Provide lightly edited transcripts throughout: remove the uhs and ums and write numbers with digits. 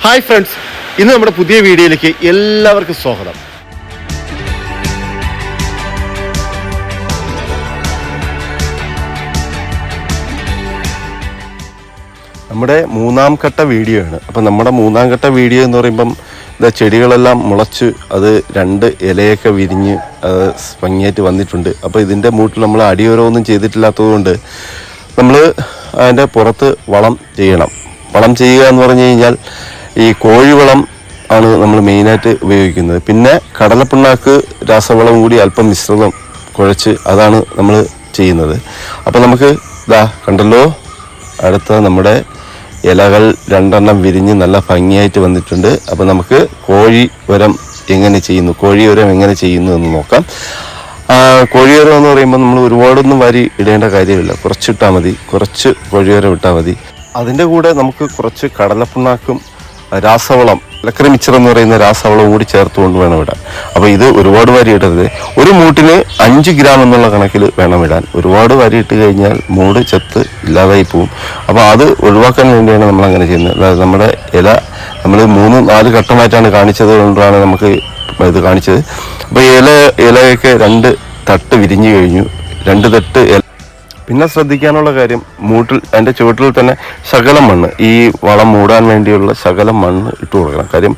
Hi friends, ഇന്ന് നമ്മുടെ പുതിയ വീഡിയോയിലേക്ക് എല്ലാവർക്കും സ്വാഗതം. നമ്മുടെ മൂന്നാം ഘട്ട വീഡിയോ ആണ്. അപ്പം നമ്മുടെ മൂന്നാം ഘട്ട വീഡിയോ എന്ന് പറയുമ്പം ചെടികളെല്ലാം മുളച്ച് അത് 2 ഇലയൊക്കെ വിരിഞ്ഞ് അത് ഭംഗിയായിട്ട് വന്നിട്ടുണ്ട്. അപ്പോൾ ഇതിൻ്റെ മൂട്ടിൽ നമ്മൾ അടിയോരമൊന്നും ചെയ്തിട്ടില്ലാത്തതുകൊണ്ട് നമ്മൾ അതിൻ്റെ പുറത്ത് വളം ചെയ്യണം. വളം ചെയ്യുക എന്ന് പറഞ്ഞു കഴിഞ്ഞാൽ ഈ കോഴിവളം ആണ് നമ്മൾ മെയിനായിട്ട് ഉപയോഗിക്കുന്നത്. പിന്നെ കടലപ്പിണ്ണാക്ക് രാസവളം കൂടി അല്പം മിശ്രിതം കുഴച്ച് അതാണ് നമ്മൾ ചെയ്യുന്നത്. അപ്പോൾ നമുക്ക് കണ്ടല്ലോ, അടുത്ത നമ്മുടെ ഇലകൾ 2 വിരിഞ്ഞ് നല്ല ഭംഗിയായിട്ട് വന്നിട്ടുണ്ട്. അപ്പോൾ നമുക്ക് കോഴിവരം എങ്ങനെ ചെയ്യുന്നു എന്ന് നോക്കാം. കോഴിവരം എന്ന് പറയുമ്പോൾ നമ്മൾ ഒരുപാടൊന്നും വാരി ഇടേണ്ട കാര്യമില്ല, കുറച്ചിട്ടാൽ മതി, കുറച്ച് കോഴിവരം ഇട്ടാൽ മതി. അതിൻ്റെ കൂടെ നമുക്ക് കുറച്ച് കടലപ്പിണ്ണാക്കും രാസവളം ലക്കറി മിക്സർ എന്ന് പറയുന്ന രാസവളം കൂടി ചേർത്തുകൊണ്ട് വേണം ഇടാൻ. അപ്പോൾ ഇത് ഒരുപാട് വാരി ഇടരുത്. ഒരു മൂട്ടിന് 5 ഗ്രാം എന്നുള്ള കണക്കിൽ വേണം ഇടാൻ. ഒരുപാട് വാരി ഇട്ട് കഴിഞ്ഞാൽ മൂട് ചെത്ത് ഇല്ലാതായി പോവും. അപ്പോൾ അത് ഒഴിവാക്കാൻ വേണ്ടിയാണ് നമ്മൾ അങ്ങനെ ചെയ്യുന്നത്. അതായത് നമ്മുടെ ഇല നമ്മൾ 3-4 ഘട്ടമായിട്ടാണ് കാണിച്ചത് കൊണ്ടാണ് നമുക്ക് ഇത് കാണിച്ചത്. അപ്പോൾ ഇലയൊക്കെ 2 തട്ട് വിരിഞ്ഞു കഴിഞ്ഞു. 2 തട്ട് പിന്നെ ശ്രദ്ധിക്കാനുള്ള കാര്യം, മൂട്ടിൽ അതിൻ്റെ ചുവട്ടിൽ തന്നെ ശകലം മണ്ണ്, ഈ വളം മൂടാൻ വേണ്ടിയുള്ള ശകലം മണ്ണ് ഇട്ട് കൊടുക്കണം. കാര്യം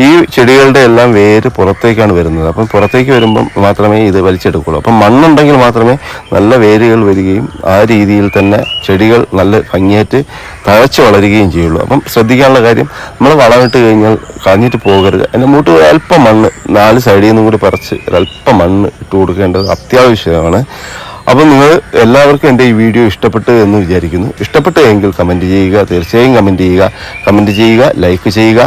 ഈ ചെടികളുടെ എല്ലാം വേര് പുറത്തേക്കാണ് വരുന്നത്. അപ്പം പുറത്തേക്ക് വരുമ്പം മാത്രമേ ഇത് വലിച്ചെടുക്കുള്ളൂ. അപ്പം മണ്ണുണ്ടെങ്കിൽ മാത്രമേ നല്ല വേരുകൾ വരികയും ആ രീതിയിൽ തന്നെ ചെടികൾ നല്ല ഭംഗിയായിട്ട് തഴച്ച് വളരുകയും ചെയ്യുള്ളൂ. അപ്പം ശ്രദ്ധിക്കാനുള്ള കാര്യം, നമ്മൾ വളമിട്ട് കഴിഞ്ഞാൽ കളഞ്ഞിട്ട് പോകരുത്. അതിൻ്റെ മൂട്ട് അല്പം മണ്ണ് 4 സൈഡിൽ നിന്നും കൂടി പറിച്ച് ഒരല്പം മണ്ണ് ഇട്ട് കൊടുക്കേണ്ടത് അത്യാവശ്യമാണ്. അപ്പോൾ നിങ്ങൾ എല്ലാവർക്കും എൻ്റെ ഈ വീഡിയോ ഇഷ്ടപ്പെട്ടു എന്ന് വിചാരിക്കുന്നു. ഇഷ്ടപ്പെട്ടു എങ്കിൽ കമൻറ്റ് ചെയ്യുക, തീർച്ചയായും കമൻറ്റ് ചെയ്യുക, ലൈക്ക് ചെയ്യുക.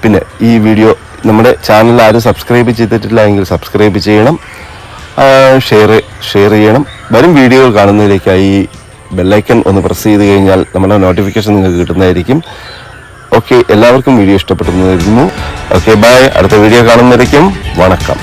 പിന്നെ ഈ വീഡിയോ നമ്മുടെ ചാനൽ ആരും സബ്സ്ക്രൈബ് ചെയ്തിട്ടില്ല എങ്കിൽ സബ്സ്ക്രൈബ് ചെയ്യണം, ഷെയർ ചെയ്യണം. വരും വീഡിയോകൾ കാണുന്നതിലേക്കായി ബെല്ലൈക്കൺ ഒന്ന് പ്രസ് ചെയ്ത് കഴിഞ്ഞാൽ നമ്മുടെ നോട്ടിഫിക്കേഷൻ നിങ്ങൾക്ക് കിട്ടുന്നതായിരിക്കും. ഓക്കെ, എല്ലാവർക്കും വീഡിയോ ഇഷ്ടപ്പെട്ടെന്ന് കരുതുന്നു. Okay, bye. അടുത്ത വീഡിയോ കാണുന്നതായിരിക്കും. വണക്കം.